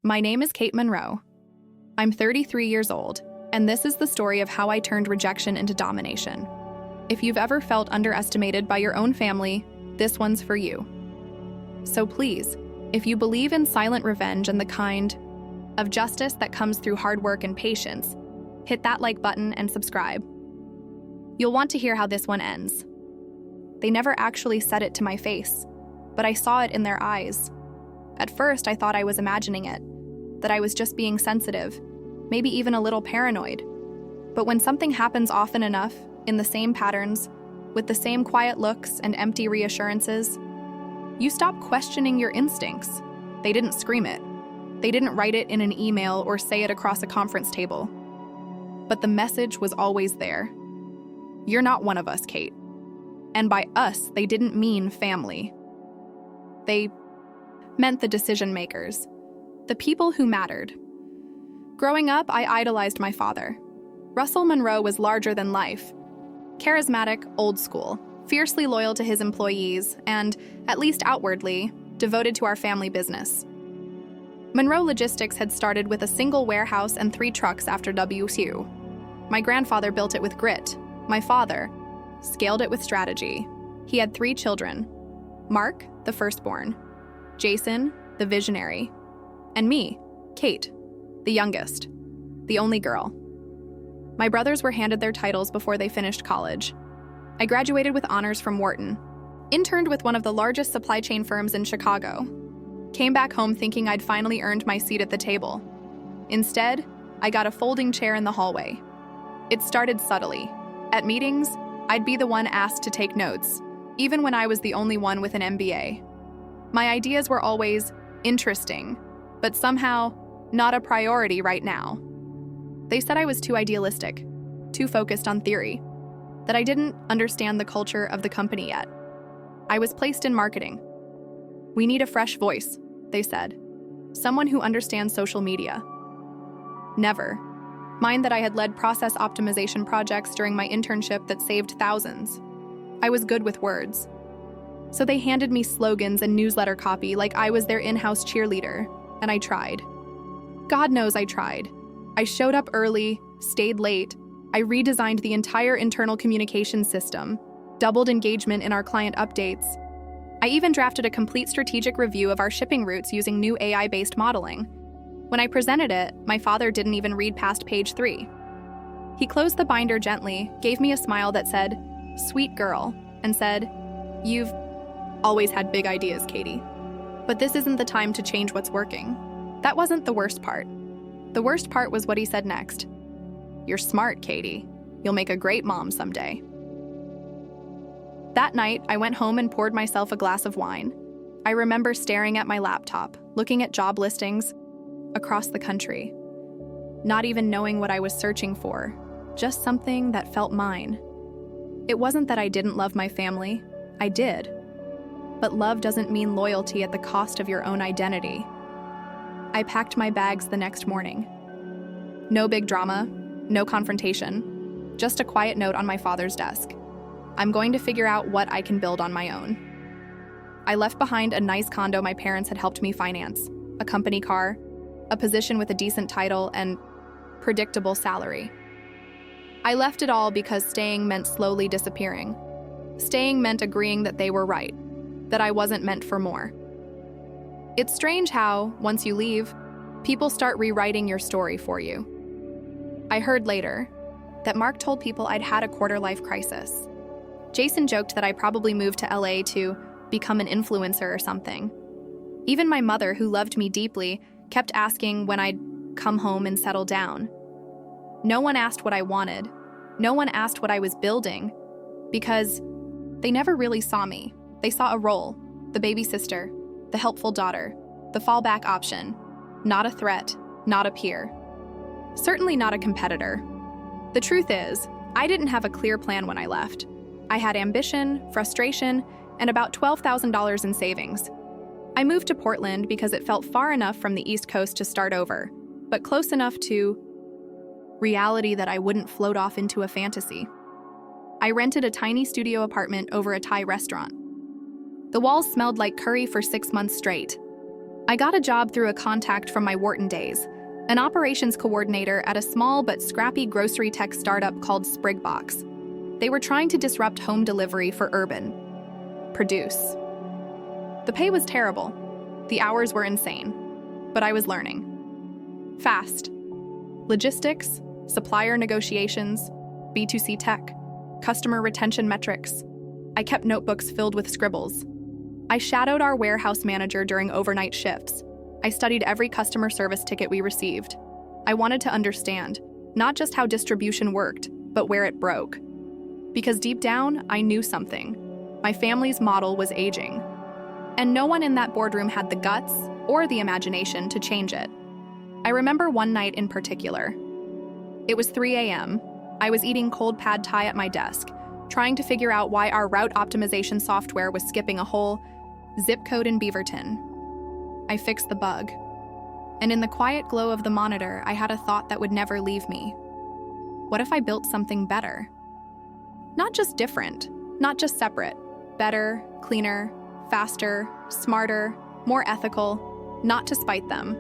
My name is Kate Monroe. I'm 33 years old, and this is the story of how I turned rejection into domination. If you've ever felt underestimated by your own family, this one's for you. So please, if you believe in silent revenge and the kind of justice that comes through hard work and patience, hit that like button and subscribe. You'll want to hear how this one ends. They never actually said it to my face, but I saw it in their eyes. At first, I thought I was imagining it, that I was just being sensitive, maybe even a little paranoid. But when something happens often enough, in the same patterns, with the same quiet looks and empty reassurances, you stop questioning your instincts. They didn't scream it. They didn't write it in an email or say it across a conference table. But the message was always there. You're not one of us, Kate. And by us, they didn't mean family. They meant the decision makers, the people who mattered. Growing up, I idolized my father. Russell Monroe was larger than life. Charismatic, old school, fiercely loyal to his employees, and, at least outwardly, devoted to our family business. Monroe Logistics had started with a single warehouse and 3 trucks after WSU. My grandfather built it with grit. My father scaled it with strategy. He had 3 children: Mark, the firstborn; Jason, the visionary; and me, Kate, the youngest, the only girl. My brothers were handed their titles before they finished college. I graduated with honors from Wharton, interned with one of the largest supply chain firms in Chicago, came back home thinking I'd finally earned my seat at the table. Instead, I got a folding chair in the hallway. It started subtly. At meetings, I'd be the one asked to take notes, even when I was the only one with an MBA. My ideas were always interesting, but somehow not a priority right now. They said I was too idealistic, too focused on theory, that I didn't understand the culture of the company yet. I was placed in marketing. We need a fresh voice, they said. Someone who understands social media. Never. Mind that I had led process optimization projects during my internship that saved thousands. I was good with words. So they handed me slogans and newsletter copy like I was their in-house cheerleader, and I tried. God knows I tried. I showed up early, stayed late. I redesigned the entire internal communication system, doubled engagement in our client updates. I even drafted a complete strategic review of our shipping routes using new AI-based modeling. When I presented it, my father didn't even read past page 3. He closed the binder gently, gave me a smile that said, "Sweet girl," and said, "You've always had big ideas, Katie. But this isn't the time to change what's working." That wasn't the worst part. The worst part was what he said next. "You're smart, Katie. You'll make a great mom someday." That night, I went home and poured myself a glass of wine. I remember staring at my laptop, looking at job listings across the country, not even knowing what I was searching for, just something that felt mine. It wasn't that I didn't love my family. I did. But love doesn't mean loyalty at the cost of your own identity. I packed my bags the next morning. No big drama, no confrontation, just a quiet note on my father's desk. I'm going to figure out what I can build on my own. I left behind a nice condo my parents had helped me finance, a company car, a position with a decent title, and predictable salary. I left it all because staying meant slowly disappearing. Staying meant agreeing that they were right, that I wasn't meant for more. It's strange how, once you leave, people start rewriting your story for you. I heard later that Mark told people I'd had a quarter-life crisis. Jason joked that I probably moved to LA to become an influencer or something. Even my mother, who loved me deeply, kept asking when I'd come home and settle down. No one asked what I wanted. No one asked what I was building, because they never really saw me. They saw a role, the baby sister, the helpful daughter, the fallback option, not a threat, not a peer. Certainly not a competitor. The truth is, I didn't have a clear plan when I left. I had ambition, frustration, and about $12,000 in savings. I moved to Portland because it felt far enough from the East Coast to start over, but close enough to reality that I wouldn't float off into a fantasy. I rented a tiny studio apartment over a Thai restaurant. The walls smelled like curry for 6 months straight. I got a job through a contact from my Wharton days, an operations coordinator at a small but scrappy grocery tech startup called Sprigbox. They were trying to disrupt home delivery for urban produce. The pay was terrible. The hours were insane. But I was learning. Fast. Logistics, supplier negotiations, B2C tech, customer retention metrics. I kept notebooks filled with scribbles. I shadowed our warehouse manager during overnight shifts. I studied every customer service ticket we received. I wanted to understand, not just how distribution worked, but where it broke. Because deep down, I knew something. My family's model was aging. And no one in that boardroom had the guts or the imagination to change it. I remember one night in particular. It was 3 a.m. I was eating cold pad thai at my desk, trying to figure out why our route optimization software was skipping a whole zip code in Beaverton. I fixed the bug. And in the quiet glow of the monitor, I had a thought that would never leave me. What if I built something better? Not just different, not just separate. Better, cleaner, faster, smarter, more ethical, not to spite them.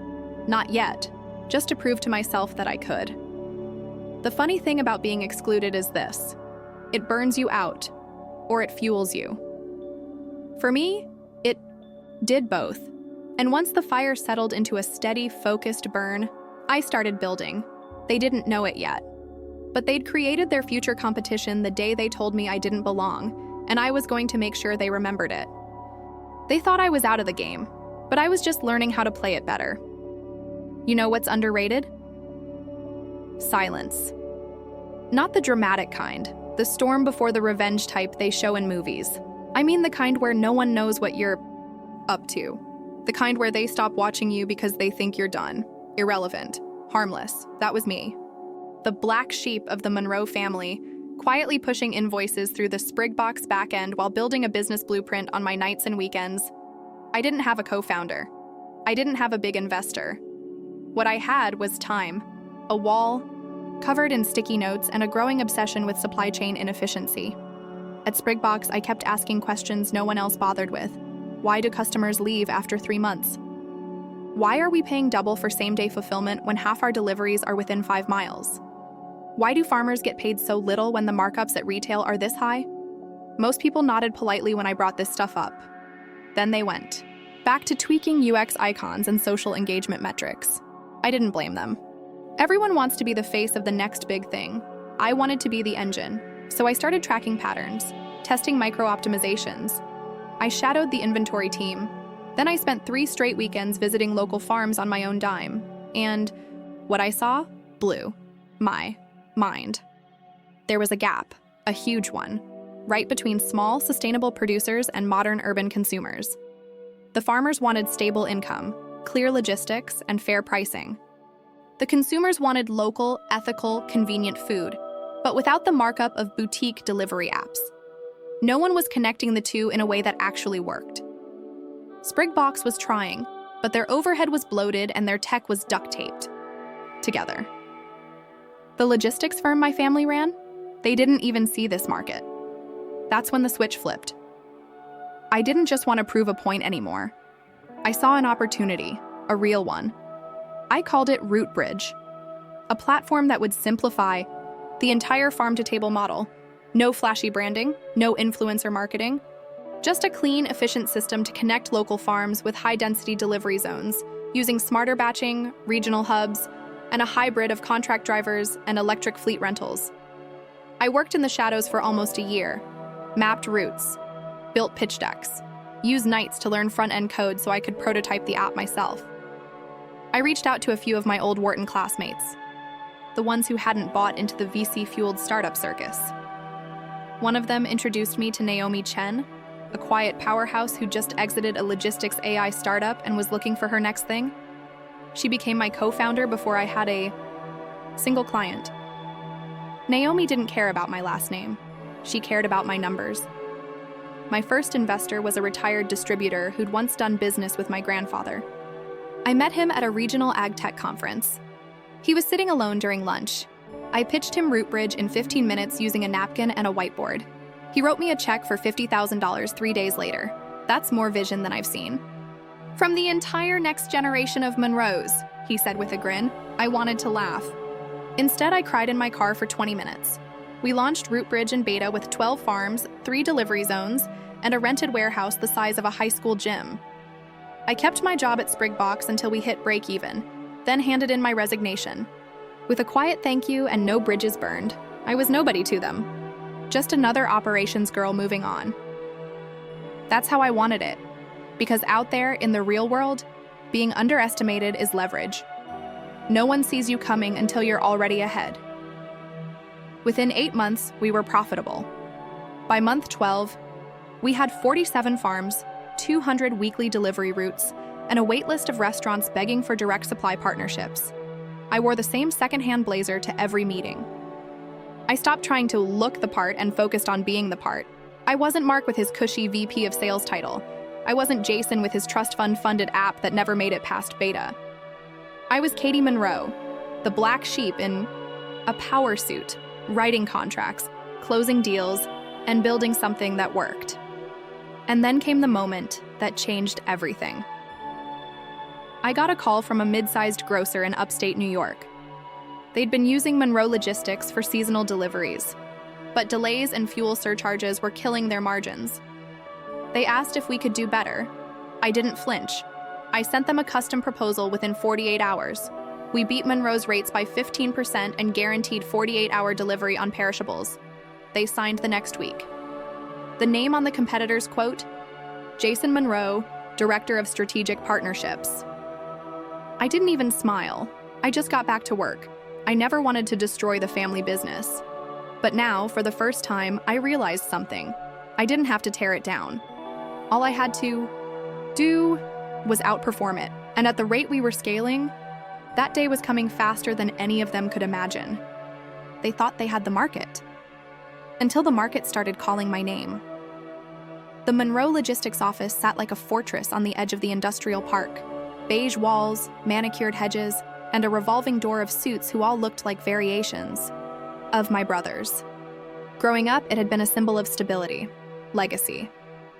Not yet, just to prove to myself that I could. The funny thing about being excluded is this. It burns you out, or it fuels you. For me, it did both. And once the fire settled into a steady, focused burn, I started building. They didn't know it yet. But they'd created their future competition the day they told me I didn't belong, and I was going to make sure they remembered it. They thought I was out of the game, but I was just learning how to play it better. You know what's underrated? Silence. Not the dramatic kind, the storm before the revenge type they show in movies. I mean the kind where no one knows what you're up to. The kind where they stop watching you because they think you're done, irrelevant, harmless. That was me. The black sheep of the Monroe family, quietly pushing invoices through the Sprigbox backend while building a business blueprint on my nights and weekends. I didn't have a co-founder. I didn't have a big investor. What I had was time, a wall, covered in sticky notes, and a growing obsession with supply chain inefficiency. At Sprigbox, I kept asking questions no one else bothered with. Why do customers leave after 3 months? Why are we paying double for same-day fulfillment when half our deliveries are within 5 miles? Why do farmers get paid so little when the markups at retail are this high? Most people nodded politely when I brought this stuff up. Then they went back to tweaking UX icons and social engagement metrics. I didn't blame them. Everyone wants to be the face of the next big thing. I wanted to be the engine, so I started tracking patterns, testing micro-optimizations. I shadowed the inventory team. Then I spent 3 straight weekends visiting local farms on my own dime. And what I saw blew my mind. There was a gap, a huge one, right between small, sustainable producers and modern urban consumers. The farmers wanted stable income, clear logistics, and fair pricing. The consumers wanted local, ethical, convenient food, but without the markup of boutique delivery apps. No one was connecting the two in a way that actually worked. Sprigbox was trying, but their overhead was bloated and their tech was duct-taped together. The logistics firm my family ran? They didn't even see this market. That's when the switch flipped. I didn't just want to prove a point anymore. I saw an opportunity, a real one. I called it Root Bridge, a platform that would simplify the entire farm-to-table model. No flashy branding, no influencer marketing, just a clean, efficient system to connect local farms with high-density delivery zones, using smarter batching, regional hubs, and a hybrid of contract drivers and electric fleet rentals. I worked in the shadows for almost a year, mapped routes, built pitch decks, used nights to learn front-end code so I could prototype the app myself. I reached out to a few of my old Wharton classmates, the ones who hadn't bought into the VC-fueled startup circus. One of them introduced me to Naomi Chen, a quiet powerhouse who just exited a logistics AI startup and was looking for her next thing. She became my co-founder before I had a single client. Naomi didn't care about my last name. She cared about my numbers. My first investor was a retired distributor who'd once done business with my grandfather. I met him at a regional ag tech conference. He was sitting alone during lunch. I pitched him Root Bridge in 15 minutes using a napkin and a whiteboard. He wrote me a check for $50,000 3 days later. That's more vision than I've seen. From the entire next generation of Monroes, he said with a grin. I wanted to laugh. Instead, I cried in my car for 20 minutes. We launched Rootbridge in beta with 12 farms, 3 delivery zones, and a rented warehouse the size of a high school gym. I kept my job at Sprigbox until we hit break even, then handed in my resignation. With a quiet thank you and no bridges burned, I was nobody to them. Just another operations girl moving on. That's how I wanted it, because out there in the real world, being underestimated is leverage. No one sees you coming until you're already ahead. Within 8 months, we were profitable. By month 12, we had 47 farms, 200 weekly delivery routes, and a waitlist of restaurants begging for direct supply partnerships. I wore the same secondhand blazer to every meeting. I stopped trying to look the part and focused on being the part. I wasn't Mark with his cushy VP of sales title. I wasn't Jason with his trust fund-funded app that never made it past beta. I was Katie Monroe, the black sheep in a power suit, writing contracts, closing deals, and building something that worked. And then came the moment that changed everything. I got a call from a mid-sized grocer in upstate New York. They'd been using Monroe Logistics for seasonal deliveries, but delays and fuel surcharges were killing their margins. They asked if we could do better. I didn't flinch. I sent them a custom proposal within 48 hours. We beat Monroe's rates by 15% and guaranteed 48-hour delivery on perishables. They signed the next week. The name on the competitor's quote? Jason Monroe, Director of Strategic Partnerships. I didn't even smile. I just got back to work. I never wanted to destroy the family business. But now, for the first time, I realized something. I didn't have to tear it down. All I had to do was outperform it. And at the rate we were scaling, that day was coming faster than any of them could imagine. They thought they had the market. Until the market started calling my name. The Monroe Logistics office sat like a fortress on the edge of the industrial park. Beige walls, manicured hedges, and a revolving door of suits who all looked like variations of my brothers. Growing up, it had been a symbol of stability, legacy.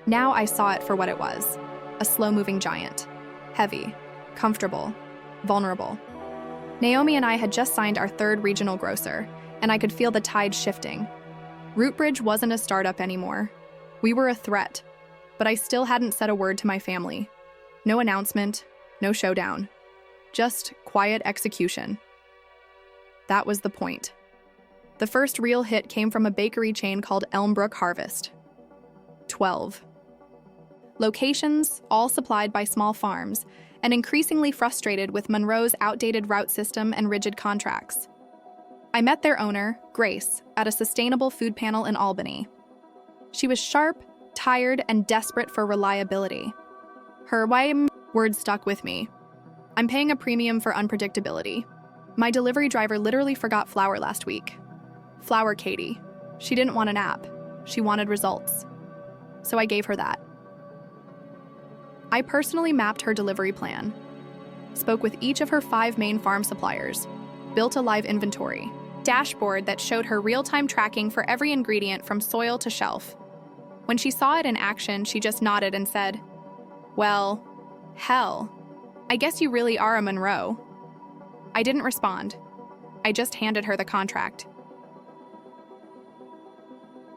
Now I saw it for what it was, a slow-moving giant. Heavy, comfortable, vulnerable. Naomi and I had just signed our 3rd regional grocer, and I could feel the tide shifting. Rootbridge wasn't a startup anymore. We were a threat, but I still hadn't said a word to my family. No announcement, no showdown. Just quiet execution. That was the point. The first real hit came from a bakery chain called Elmbrook Harvest. 12. Locations, all supplied by small farms, and increasingly frustrated with Monroe's outdated route system and rigid contracts. I met their owner, Grace, at a sustainable food panel in Albany. She was sharp, tired, and desperate for reliability. Her words stuck with me. I'm paying a premium for unpredictability. My delivery driver literally forgot flour last week. Flour Katie. She didn't want an app. She wanted results. So I gave her that. I personally mapped her delivery plan, spoke with each of her 5 main farm suppliers, built a live inventory dashboard that showed her real-time tracking for every ingredient from soil to shelf. When she saw it in action, she just nodded and said, "Well, hell, I guess you really are a Monroe." I didn't respond. I just handed her the contract.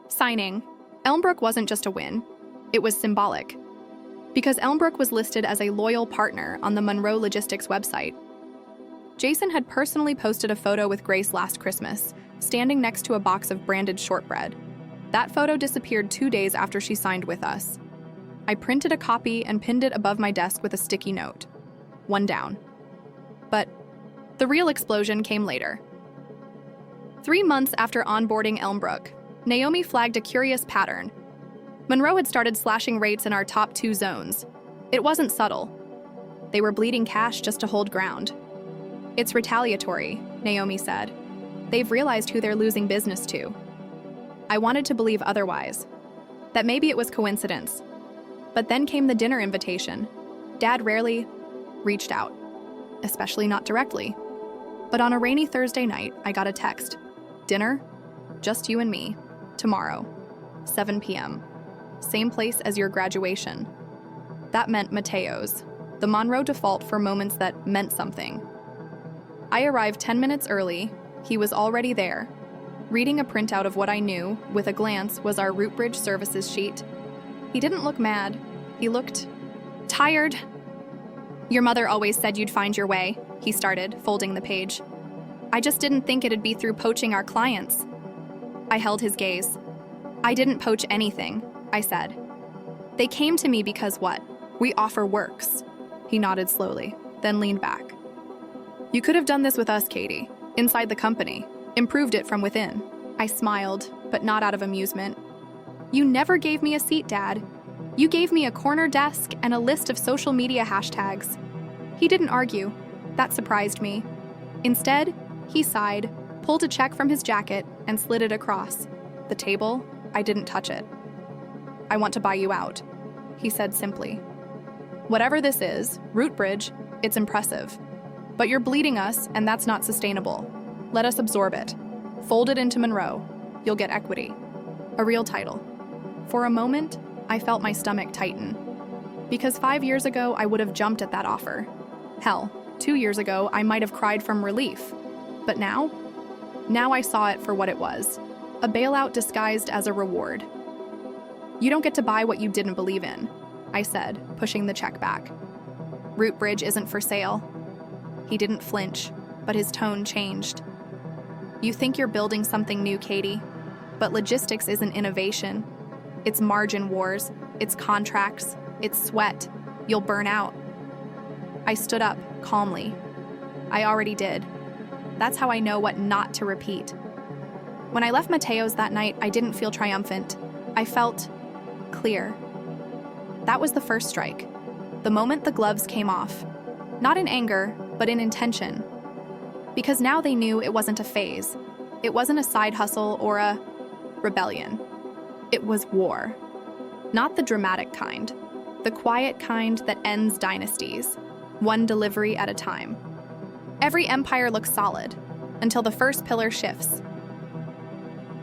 Signing. Elmbrook wasn't just a win. It was symbolic. Because Elmbrook was listed as a loyal partner on the Monroe Logistics website. Jason had personally posted a photo with Grace last Christmas, standing next to a box of branded shortbread. That photo disappeared 2 days after she signed with us. I printed a copy and pinned it above my desk with a sticky note. 1 down. But the real explosion came later. 3 months after onboarding Elmbrook, Naomi flagged a curious pattern. Monroe had started slashing rates in our top 2 zones. It wasn't subtle. They were bleeding cash just to hold ground. It's retaliatory, Naomi said. They've realized who they're losing business to. I wanted to believe otherwise, that maybe it was coincidence. But then came the dinner invitation. Dad rarely reached out, especially not directly. But on a rainy Thursday night, I got a text. Dinner? Just you and me. Tomorrow. 7 p.m. Same place as your graduation. That meant Mateo's, the Monroe default for moments that meant something. I arrived 10 minutes early. He was already there. Reading a printout of what I knew, with a glance, was our Rootbridge services sheet. He didn't look mad. He looked tired. "Your mother always said you'd find your way," he started, folding the page. "I just didn't think it'd be through poaching our clients." I held his gaze. "I didn't poach anything," I said. "They came to me because what? We offer works." He nodded slowly, then leaned back. "You could have done this with us, Katie, inside the company, improved it from within." I smiled, but not out of amusement. "You never gave me a seat, Dad. You gave me a corner desk and a list of social media hashtags." He didn't argue. That surprised me. Instead, he sighed, pulled a check from his jacket, and slid it across. The table, I didn't touch it. "I want to buy you out," he said simply. "Whatever this is, Rootbridge, it's impressive. But you're bleeding us, and that's not sustainable. Let us absorb it. Fold it into Monroe. You'll get equity." A real title. For a moment, I felt my stomach tighten. Because 5 years ago, I would have jumped at that offer. Hell, 2 years ago, I might have cried from relief. But now? Now I saw it for what it was. A bailout disguised as a reward. "You don't get to buy what you didn't believe in," I said, pushing the check back. "Rootbridge isn't for sale." He didn't flinch, but his tone changed. "You think you're building something new, Katie, but logistics isn't innovation. It's margin wars, it's contracts, it's sweat. You'll burn out." I stood up, calmly. I already did. That's how I know what not to repeat. When I left Mateo's that night, I didn't feel triumphant. I felt clear. That was the first strike. The moment the gloves came off. Not in anger, but in intention. Because now they knew it wasn't a phase. It wasn't a side hustle or a rebellion. It was war. Not the dramatic kind. The quiet kind that ends dynasties, one delivery at a time. Every empire looks solid, until the first pillar shifts.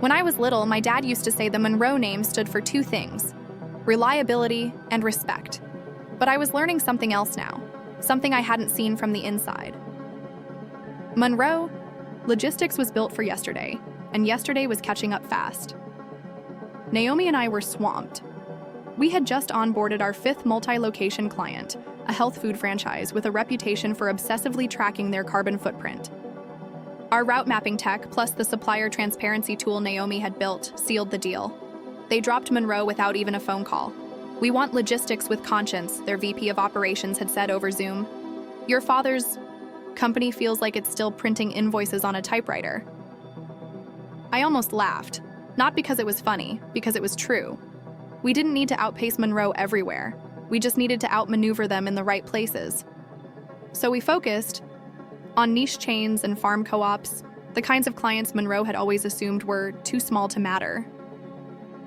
When I was little, my dad used to say the Monroe name stood for two things: reliability and respect. But I was learning something else now, something I hadn't seen from the inside. Monroe, logistics was built for yesterday, and yesterday was catching up fast. Naomi and I were swamped. We had just onboarded our 5th multi-location client, a health food franchise with a reputation for obsessively tracking their carbon footprint. Our route mapping tech, plus the supplier transparency tool Naomi had built, sealed the deal. They dropped Monroe without even a phone call. "We want logistics with conscience," their VP of operations had said over Zoom. "Your father's company feels like it's still printing invoices on a typewriter." I almost laughed, not because it was funny, because it was true. We didn't need to outpace Monroe everywhere. We just needed to outmaneuver them in the right places. So we focused on niche chains and farm co-ops, the kinds of clients Monroe had always assumed were too small to matter.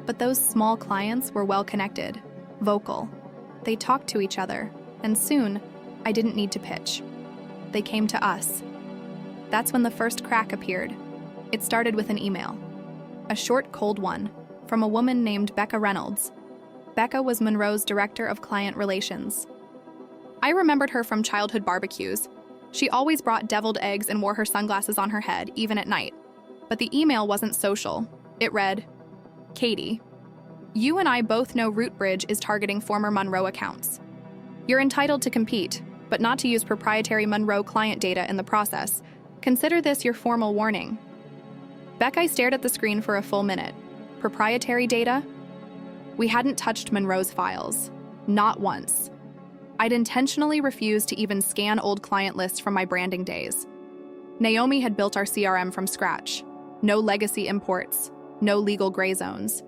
But those small clients were well-connected, vocal. They talked to each other, and soon, I didn't need to pitch. They came to us. That's when the first crack appeared. It started with an email. A short, cold one, from a woman named Becca Reynolds. Becca was Monroe's director of client relations. I remembered her from childhood barbecues. She always brought deviled eggs and wore her sunglasses on her head, even at night. But the email wasn't social. It read, "Katie, you and I both know Rootbridge is targeting former Monroe accounts. You're entitled to compete, but not to use proprietary Monroe client data in the process. Consider this your formal warning." Becca stared at the screen for a full minute. Proprietary data? We hadn't touched Monroe's files. Not once. I'd intentionally refused to even scan old client lists from my branding days. Naomi had built our CRM from scratch. No legacy imports, no legal gray zones.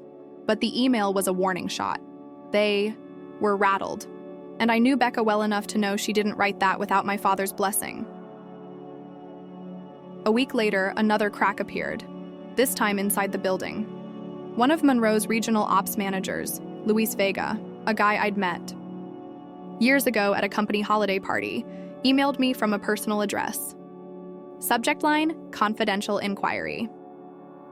But the email was a warning shot. They were rattled. And I knew Becca well enough to know she didn't write that without my father's blessing. A week later, another crack appeared, this time inside the building. One of Monroe's regional ops managers, Luis Vega, a guy I'd met years ago at a company holiday party, emailed me from a personal address. Subject line, confidential inquiry.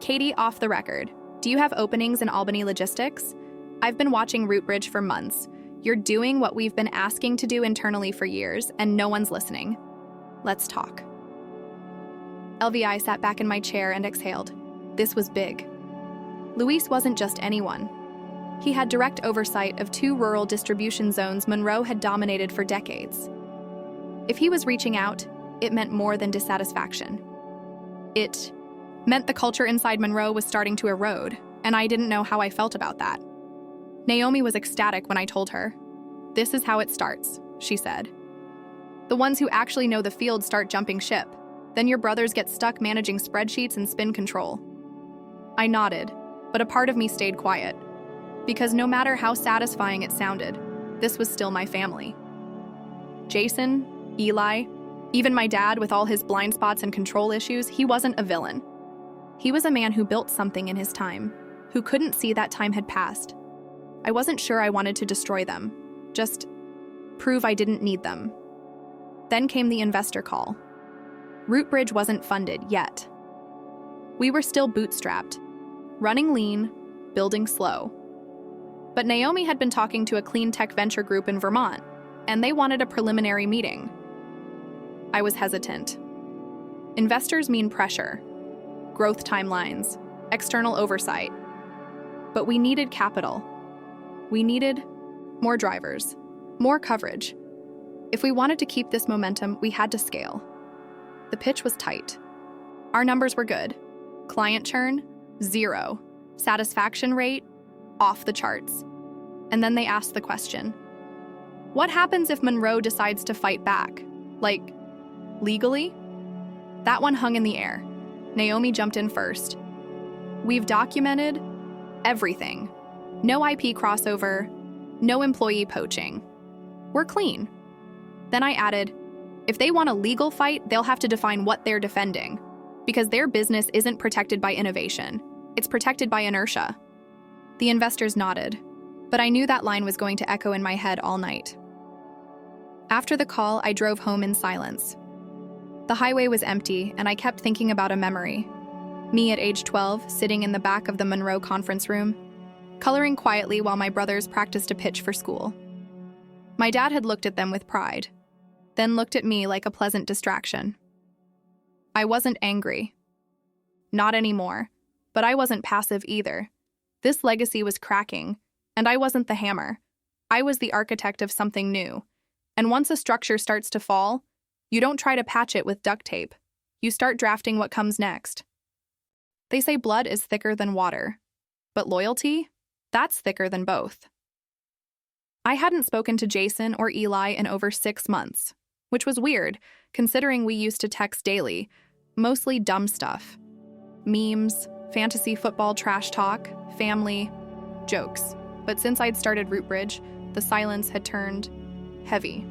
"Katie, off the record. Do you have openings in Albany logistics? I've been watching Rootbridge for months. You're doing what we've been asking to do internally for years, and no one's listening. Let's talk. LVI sat back in my chair and exhaled. This was big. Luis wasn't just anyone. He had direct oversight of 2 rural distribution zones Monroe had dominated for decades. If he was reaching out, it meant more than dissatisfaction. It meant the culture inside Monroe was starting to erode, and I didn't know how I felt about that. Naomi was ecstatic when I told her. This is how it starts, she said. The ones who actually know the field start jumping ship. Then your brothers get stuck managing spreadsheets and spin control. I nodded, but a part of me stayed quiet. Because no matter how satisfying it sounded, this was still my family. Jason, Eli, even my dad with all his blind spots and control issues, he wasn't a villain. He was a man who built something in his time, who couldn't see that time had passed. I wasn't sure I wanted to destroy them, just prove I didn't need them. Then came the investor call. Rootbridge wasn't funded yet. We were still bootstrapped, running lean, building slow. But Naomi had been talking to a clean tech venture group in Vermont, and they wanted a preliminary meeting. I was hesitant. Investors mean pressure, growth timelines, external oversight. But we needed capital. We needed more drivers, more coverage. If we wanted to keep this momentum, we had to scale. The pitch was tight. Our numbers were good. Client churn, 0. Satisfaction rate, off the charts. And then they asked the question, what happens if Monroe decides to fight back? Like, legally? That one hung in the air. Naomi jumped in first. We've documented everything. No IP crossover, no employee poaching. We're clean. Then I added, if they want a legal fight, they'll have to define what they're defending, because their business isn't protected by innovation. It's protected by inertia. The investors nodded, but I knew that line was going to echo in my head all night. After the call, I drove home in silence. The highway was empty, and I kept thinking about a memory. Me at age 12, sitting in the back of the Monroe conference room, coloring quietly while my brothers practiced a pitch for school. My dad had looked at them with pride, then looked at me like a pleasant distraction. I wasn't angry. Not anymore, but I wasn't passive either. This legacy was cracking, and I wasn't the hammer. I was the architect of something new. And once a structure starts to fall, you don't try to patch it with duct tape. You start drafting what comes next. They say blood is thicker than water, but loyalty? That's thicker than both. I hadn't spoken to Jason or Eli in over 6 months, which was weird, considering we used to text daily, mostly dumb stuff. Memes, fantasy football trash talk, family, jokes. But since I'd started Rootbridge, the silence had turned heavy,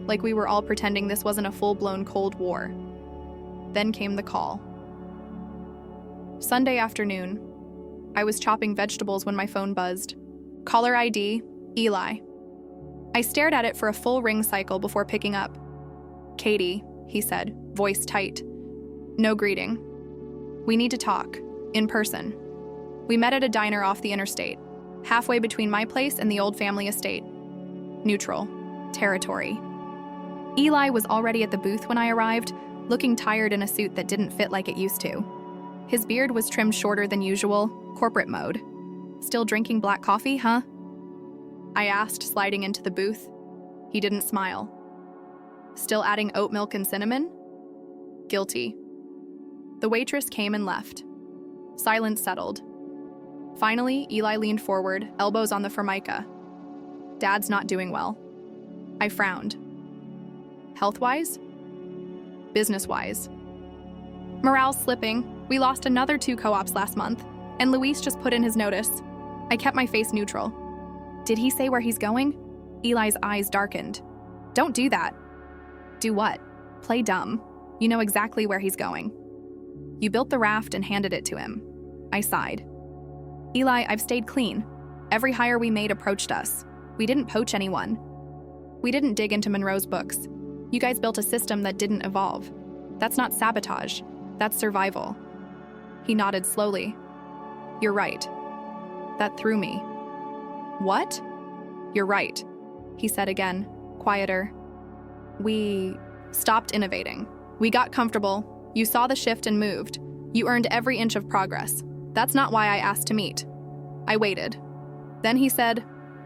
like we were all pretending this wasn't a full-blown Cold War. Then came the call. Sunday afternoon. I was chopping vegetables when my phone buzzed. Caller ID, Eli. I stared at it for a full ring cycle before picking up. Katie, he said, voice tight. No greeting. We need to talk, in person. We met at a diner off the interstate, halfway between my place and the old family estate. Neutral. Territory. Eli was already at the booth when I arrived, looking tired in a suit that didn't fit like it used to. His beard was trimmed shorter than usual, corporate mode. Still drinking black coffee, huh? I asked, sliding into the booth. He didn't smile. Still adding oat milk and cinnamon? Guilty. The waitress came and left. Silence settled. Finally, Eli leaned forward, elbows on the formica. Dad's not doing well. I frowned. Health-wise? Business-wise. Morale's slipping. We lost another 2 co-ops last month, and Luis just put in his notice. I kept my face neutral. Did he say where he's going? Eli's eyes darkened. Don't do that. Do what? Play dumb. You know exactly where he's going. You built the raft and handed it to him. I sighed. Eli, I've stayed clean. Every hire we made approached us. We didn't poach anyone. We didn't dig into Monroe's books. You guys built a system that didn't evolve. That's not sabotage. That's survival. He nodded slowly. You're right. That threw me. What? You're right, he said again, quieter. We stopped innovating. We got comfortable. You saw the shift and moved. You earned every inch of progress. That's not why I asked to meet. I waited. Then he said,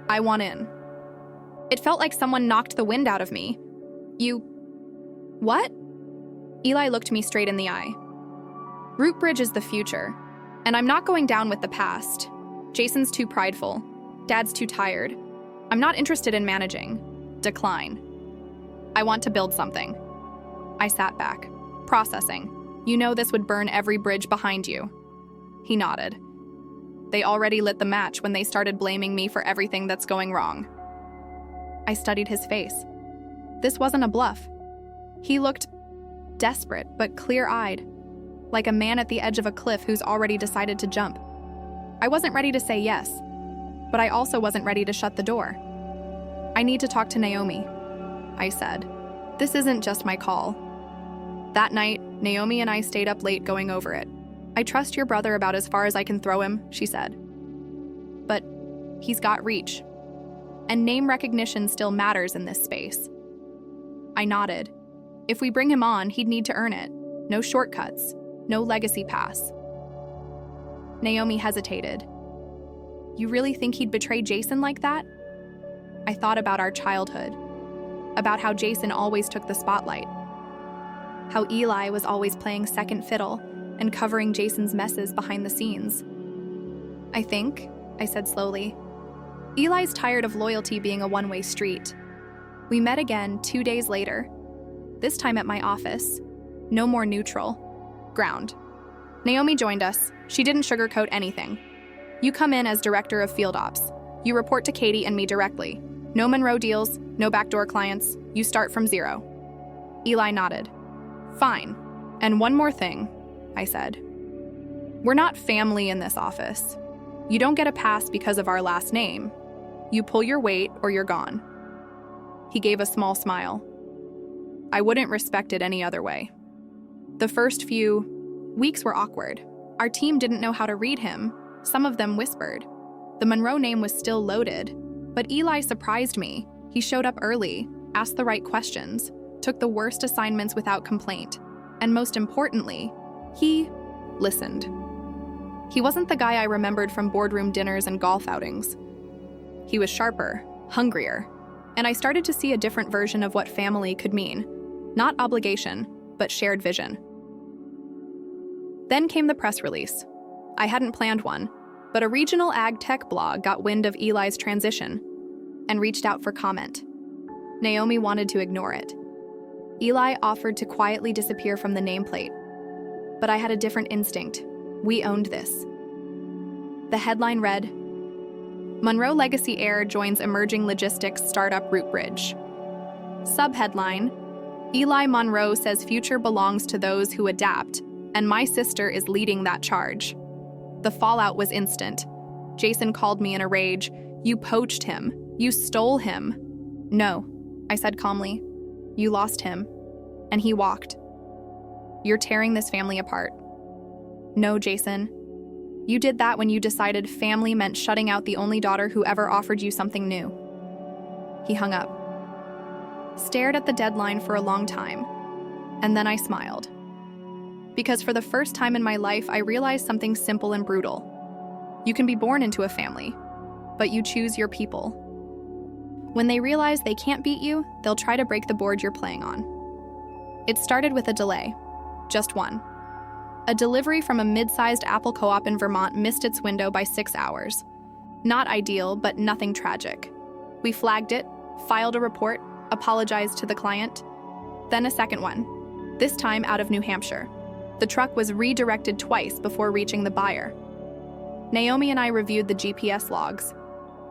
I want in. It felt like someone knocked the wind out of me. You... What? Eli looked me straight in the eye. Rootbridge is the future, and I'm not going down with the past. Jason's too prideful. Dad's too tired. I'm not interested in managing. Decline. I want to build something. I sat back, processing. You know this would burn every bridge behind you. He nodded. They already lit the match when they started blaming me for everything that's going wrong. I studied his face. This wasn't a bluff. He looked desperate but clear-eyed, like a man at the edge of a cliff who's already decided to jump. I wasn't ready to say yes, but I also wasn't ready to shut the door. I need to talk to Naomi, I said. This isn't just my call. That night, Naomi and I stayed up late going over it. I trust your brother about as far as I can throw him, she said. But he's got reach. And name recognition still matters in this space. I nodded. If we bring him on, he'd need to earn it. No shortcuts. No legacy pass. Naomi hesitated. You really think he'd betray Jason like that? I thought about our childhood. About how Jason always took the spotlight. How Eli was always playing second fiddle and covering Jason's messes behind the scenes. I think, I said slowly, Eli's tired of loyalty being a one-way street. We met again 2 days later, this time at my office. No more neutral ground. Naomi joined us. She didn't sugarcoat anything. You come in as director of field ops. You report to Katie and me directly. No Monroe deals, no backdoor clients. You start from zero. Eli nodded. Fine. And one more thing, I said. We're not family in this office. You don't get a pass because of our last name. You pull your weight or you're gone. He gave a small smile. I wouldn't respect it any other way. The first few weeks were awkward. Our team didn't know how to read him. Some of them whispered. The Monroe name was still loaded, but Eli surprised me. He showed up early, asked the right questions, took the worst assignments without complaint, and most importantly, he listened. He wasn't the guy I remembered from boardroom dinners and golf outings. He was sharper, hungrier, and I started to see a different version of what family could mean. Not obligation, but shared vision. Then came the press release. I hadn't planned one, but a regional ag tech blog got wind of Eli's transition and reached out for comment. Naomi wanted to ignore it. Eli offered to quietly disappear from the nameplate, but I had a different instinct. We owned this. The headline read, Monroe Legacy Heir Joins Emerging Logistics Startup Rootbridge. Subheadline, Eli Monroe says future belongs to those who adapt, and my sister is leading that charge. The fallout was instant. Jason called me in a rage. You poached him. You stole him. No, I said calmly. You lost him. And he walked. You're tearing this family apart. No, Jason. You did that when you decided family meant shutting out the only daughter who ever offered you something new. He hung up. Stared at the deadline for a long time. And then I smiled. Because for the first time in my life, I realized something simple and brutal. You can be born into a family, but you choose your people. When they realize they can't beat you, they'll try to break the board you're playing on. It started with a delay. Just one. A delivery from a mid-sized Apple co-op in Vermont missed its window by 6 hours. Not ideal, but nothing tragic. We flagged it, filed a report, apologized to the client. Then a second one, this time out of New Hampshire. The truck was redirected twice before reaching the buyer. Naomi and I reviewed the GPS logs.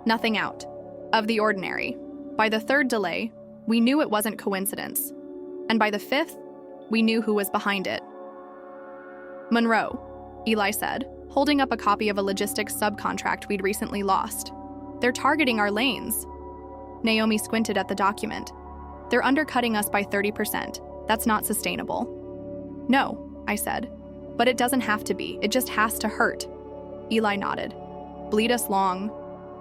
Nothing out of the ordinary. By the third delay, we knew it wasn't coincidence. And by the fifth, we knew who was behind it. Monroe, Eli said, holding up a copy of a logistics subcontract we'd recently lost. They're targeting our lanes. Naomi squinted at the document. They're undercutting us by 30%. That's not sustainable. No, I said, but it doesn't have to be. It just has to hurt. Eli nodded. Bleed us long.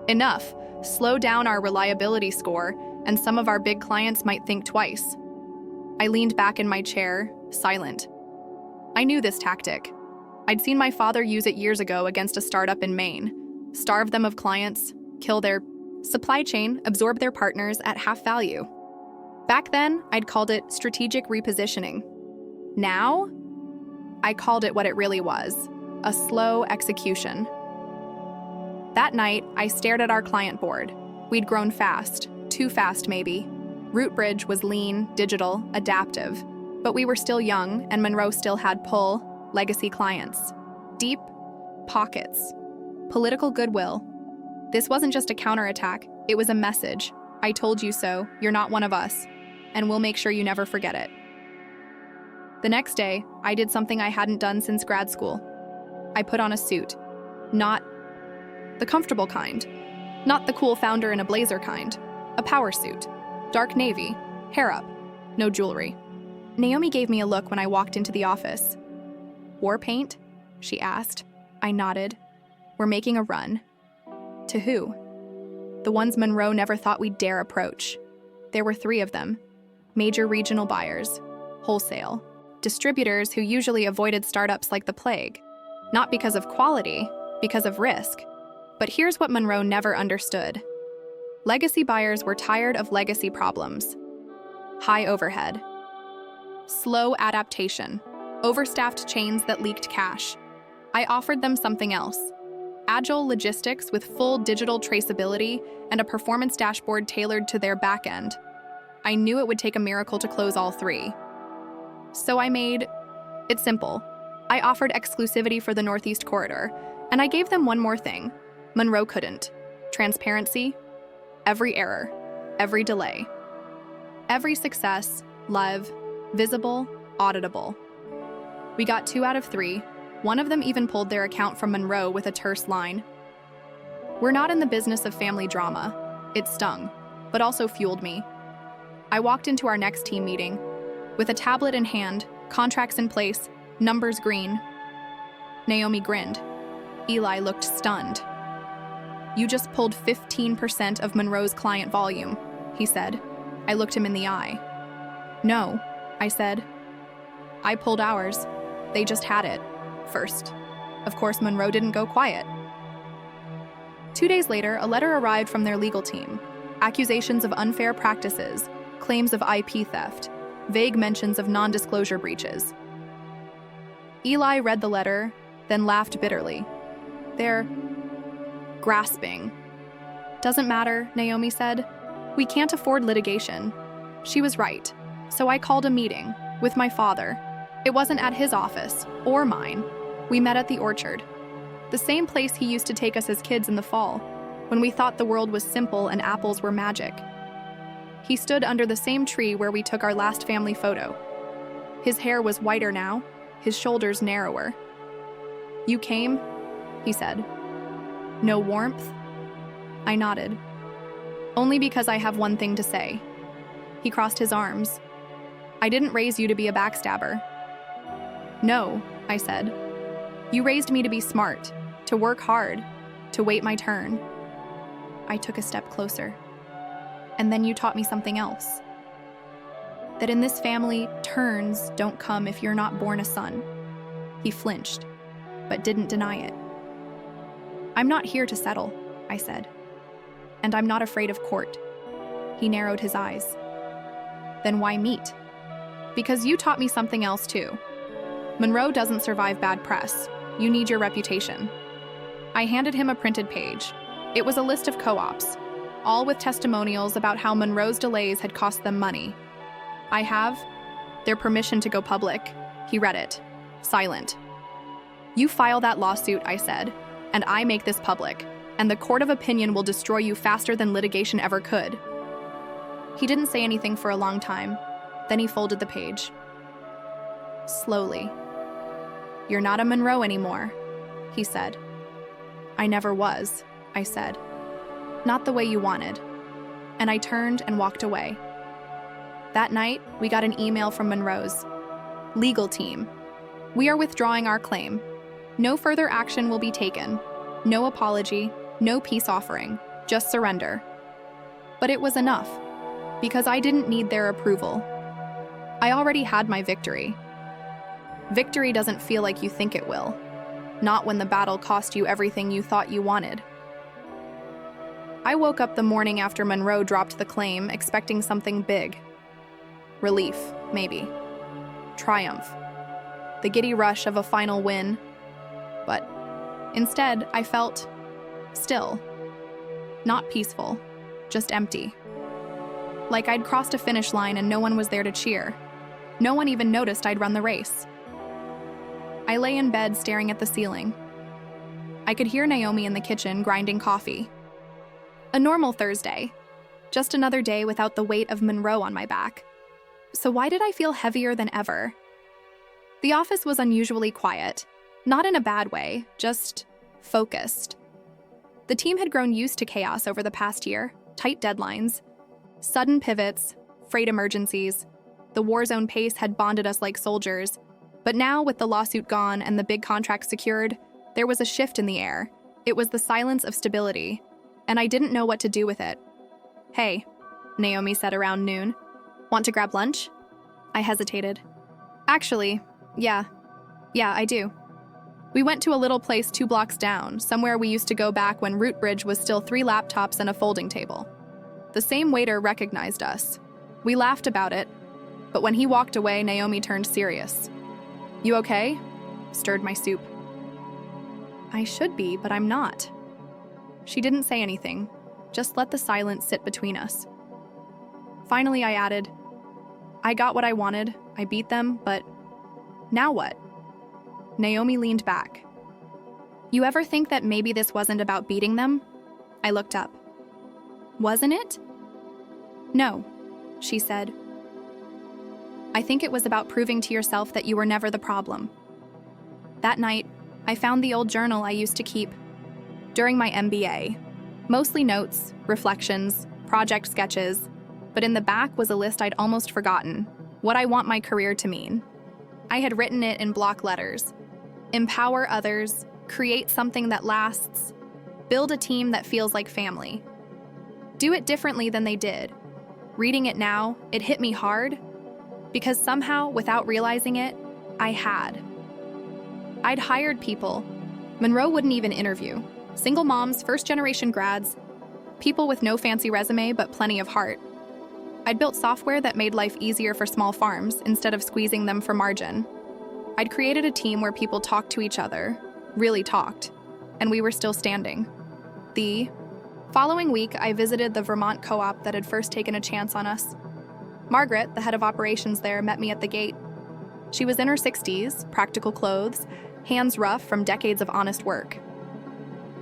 Enough. Slow down our reliability score, and some of our big clients might think twice. I leaned back in my chair, silent. I knew this tactic. I'd seen my father use it years ago against a startup in Maine. Starve them of clients, kill their supply chain, absorb their partners at half value. Back then, I'd called it strategic repositioning. Now, I called it what it really was, a slow execution. That night, I stared at our client board. We'd grown fast, too fast maybe. Rootbridge was lean, digital, adaptive. But we were still young, and Monroe still had pull, legacy clients. Deep pockets. Political goodwill. This wasn't just a counterattack, it was a message. I told you so, you're not one of us, and we'll make sure you never forget it. The next day, I did something I hadn't done since grad school. I put on a suit. Not the comfortable kind. Not the cool founder in a blazer kind. A power suit. Dark navy. Hair up. No jewelry. Naomi gave me a look when I walked into the office. War paint? She asked. I nodded. We're making a run. To who? The ones Monroe never thought we'd dare approach. There were 3 of them. Major regional buyers. Wholesale. Distributors who usually avoided startups like the plague. Not because of quality, because of risk. But here's what Monroe never understood. Legacy buyers were tired of legacy problems. High overhead. Slow adaptation. Overstaffed chains that leaked cash. I offered them something else. Agile logistics with full digital traceability and a performance dashboard tailored to their back end. I knew it would take a miracle to close all 3. So I made it simple. I offered exclusivity for the Northeast Corridor, and I gave them one more thing. Monroe couldn't. Transparency. Every error. Every delay. Every success. Live. Visible. Auditable. We got 2 out of 3. One of them even pulled their account from Monroe with a terse line. We're not in the business of family drama. It stung, but also fueled me. I walked into our next team meeting. With a tablet in hand, contracts in place, numbers green. Naomi grinned. Eli looked stunned. You just pulled 15% of Monroe's client volume, he said. I looked him in the eye. No, I said. I pulled ours. They just had it. First. Of course, Monroe didn't go quiet. 2 days later, a letter arrived from their legal team. Accusations of unfair practices, claims of IP theft, vague mentions of non-disclosure breaches. Eli read the letter, then laughed bitterly. They're grasping. Doesn't matter, Naomi said. We can't afford litigation. She was right, so I called a meeting with my father. It wasn't at his office, or mine. We met at the orchard. The same place he used to take us as kids in the fall, when we thought the world was simple and apples were magic. He stood under the same tree where we took our last family photo. His hair was whiter now, his shoulders narrower. You came? He said. No warmth? I nodded. Only because I have one thing to say. He crossed his arms. I didn't raise you to be a backstabber. No, I said. You raised me to be smart, to work hard, to wait my turn. I took a step closer. And then you taught me something else. That in this family, turns don't come if you're not born a son. He flinched, but didn't deny it. I'm not here to settle, I said. And I'm not afraid of court. He narrowed his eyes. Then why meet? Because you taught me something else too. Monroe doesn't survive bad press. You need your reputation. I handed him a printed page. It was a list of co-ops, all with testimonials about how Monroe's delays had cost them money. I have their permission to go public. He read it, silent. You file that lawsuit, I said, and I make this public, and the court of opinion will destroy you faster than litigation ever could. He didn't say anything for a long time. Then he folded the page. Slowly. You're not a Monroe anymore, he said. I never was, I said. Not the way you wanted. And I turned and walked away. That night, we got an email from Monroe's legal team. We are withdrawing our claim. No further action will be taken. No apology, no peace offering. Just surrender. But it was enough, because I didn't need their approval. I already had my victory. Victory doesn't feel like you think it will, not when the battle cost you everything you thought you wanted. I woke up the morning after Monroe dropped the claim, expecting something big. Relief, maybe. Triumph. The giddy rush of a final win. But instead, I felt still. Not peaceful, just empty. Like I'd crossed a finish line and no one was there to cheer. No one even noticed I'd run the race. I lay in bed staring at the ceiling. I could hear Naomi in the kitchen grinding coffee. A normal Thursday. Just another day without the weight of Monroe on my back. So why did I feel heavier than ever? The office was unusually quiet. Not in a bad way, just focused. The team had grown used to chaos over the past year, tight deadlines, sudden pivots, freight emergencies. The war zone pace had bonded us like soldiers. But now, with the lawsuit gone and the big contract secured, there was a shift in the air. It was the silence of stability, and I didn't know what to do with it. "Hey," Naomi said around noon. "Want to grab lunch?" I hesitated. "Actually, yeah, I do." We went to a little place 2 blocks down, somewhere we used to go back when Root Bridge was still 3 laptops and a folding table. The same waiter recognized us. We laughed about it, but when he walked away, Naomi turned serious. "You okay?" Stirred my soup. I should be, but I'm not. She didn't say anything, just let the silence sit between us. Finally, I added, "I got what I wanted, I beat them, but now what?" Naomi leaned back. "You ever think that maybe this wasn't about beating them?" I looked up. "Wasn't it?" "No," she said. "I think it was about proving to yourself that you were never the problem." That night, I found the old journal I used to keep during my MBA. Mostly notes, reflections, project sketches, but in the back was a list I'd almost forgotten, what I want my career to mean. I had written it in block letters. Empower others, create something that lasts, build a team that feels like family. Do it differently than they did. Reading it now, it hit me hard, because somehow, without realizing it, I had. I'd hired people. Monroe wouldn't even interview. Single moms, first-generation grads, people with no fancy resume but plenty of heart. I'd built software that made life easier for small farms instead of squeezing them for margin. I'd created a team where people talked to each other, really talked, and we were still standing. The following week, I visited the Vermont co-op that had first taken a chance on us. Margaret, the head of operations there, met me at the gate. She was in her 60s, practical clothes, hands rough from decades of honest work.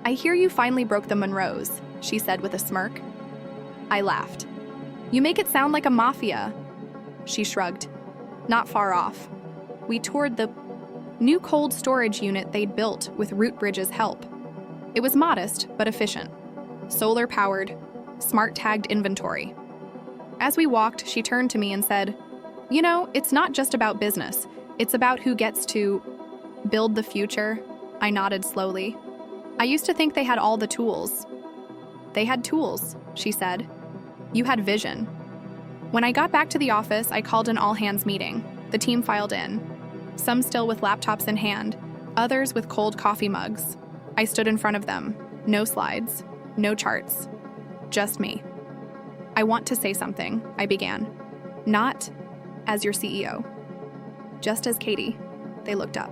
"I hear you finally broke the Monroes," she said with a smirk. I laughed. "You make it sound like a mafia." She shrugged. "Not far off. We toured the new cold storage unit they'd built with Root Bridge's help. It was modest, but efficient. Solar-powered, smart-tagged inventory. As we walked, she turned to me and said, "You know, it's not just about business. It's about who gets to build the future." I nodded slowly. "I used to think they had all the tools." "They had tools," she said. "You had vision." When I got back to the office, I called an all-hands meeting. The team filed in. Some still with laptops in hand, others with cold coffee mugs. I stood in front of them. No slides, no charts. Just me. "I want to say something," I began. "Not as your CEO. Just as Katie." They looked up.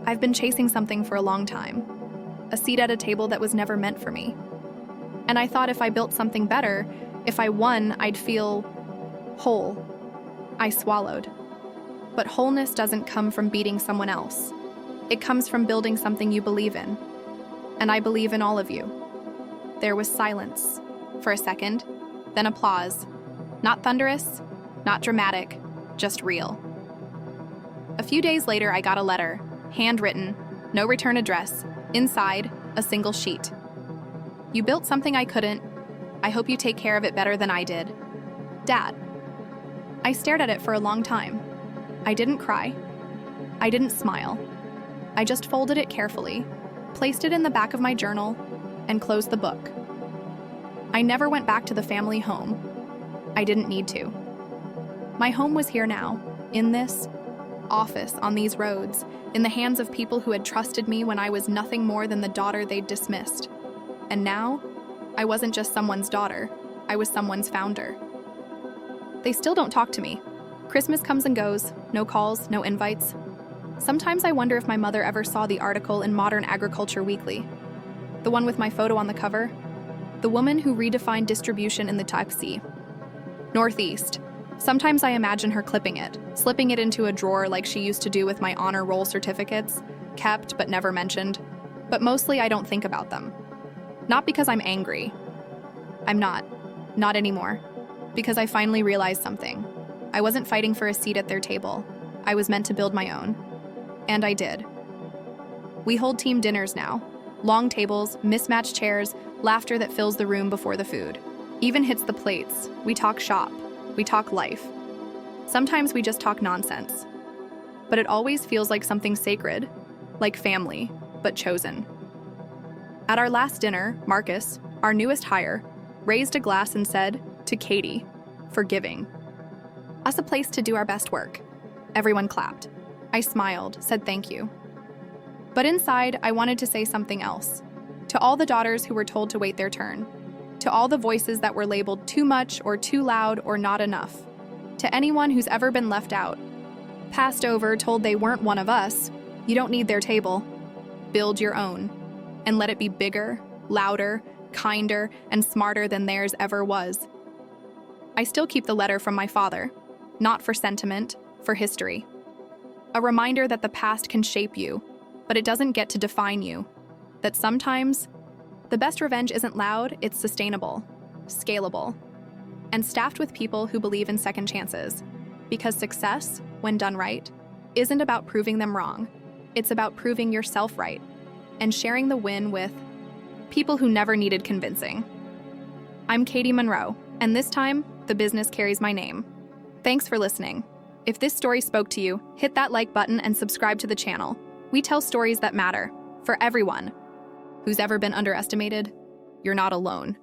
"I've been chasing something for a long time. A seat at a table that was never meant for me. And I thought if I built something better, if I won, I'd feel whole." I swallowed. But wholeness doesn't come from beating someone else. It comes from building something you believe in. And I believe in all of you. There was silence for a second, then applause. Not thunderous, not dramatic, just real. A few days later, I got a letter, handwritten, no return address, inside, a single sheet. "You built something I couldn't. I hope you take care of it better than I did. Dad." I stared at it for a long time. I didn't cry. I didn't smile. I just folded it carefully, placed it in the back of my journal, and closed the book. I never went back to the family home. I didn't need to. My home was here now, in this office, on these roads, in the hands of people who had trusted me when I was nothing more than the daughter they'd dismissed. And now, I wasn't just someone's daughter, I was someone's founder. They still don't talk to me. Christmas comes and goes, no calls, no invites. Sometimes I wonder if my mother ever saw the article in Modern Agriculture Weekly. The one with my photo on the cover. The woman who redefined distribution in the type C. Northeast. Sometimes I imagine her clipping it, slipping it into a drawer like she used to do with my honor roll certificates, kept but never mentioned. But mostly I don't think about them. Not because I'm angry. I'm not anymore. Because I finally realized something. I wasn't fighting for a seat at their table. I was meant to build my own. And I did. We hold team dinners now. Long tables, mismatched chairs, laughter that fills the room before the food. Even hits the plates. We talk shop. We talk life. Sometimes we just talk nonsense. But it always feels like something sacred, like family, but chosen. At our last dinner, Marcus, our newest hire, raised a glass and said, "To Katie, for giving us a place to do our best work." Everyone clapped. I smiled, said thank you. But inside, I wanted to say something else. To all the daughters who were told to wait their turn. To all the voices that were labeled too much or too loud or not enough. To anyone who's ever been left out, passed over, told they weren't one of us, you don't need their table. Build your own. And let it be bigger, louder, kinder, and smarter than theirs ever was. I still keep the letter from my father, not for sentiment, for history. A reminder that the past can shape you, but it doesn't get to define you. That sometimes, the best revenge isn't loud, it's sustainable, scalable, and staffed with people who believe in second chances. Because success, when done right, isn't about proving them wrong. It's about proving yourself right and sharing the win with people who never needed convincing. I'm Katie Monroe, and this time, the business carries my name. Thanks for listening. If this story spoke to you, hit that like button and subscribe to the channel. We tell stories that matter, for everyone. Who's ever been underestimated? You're not alone.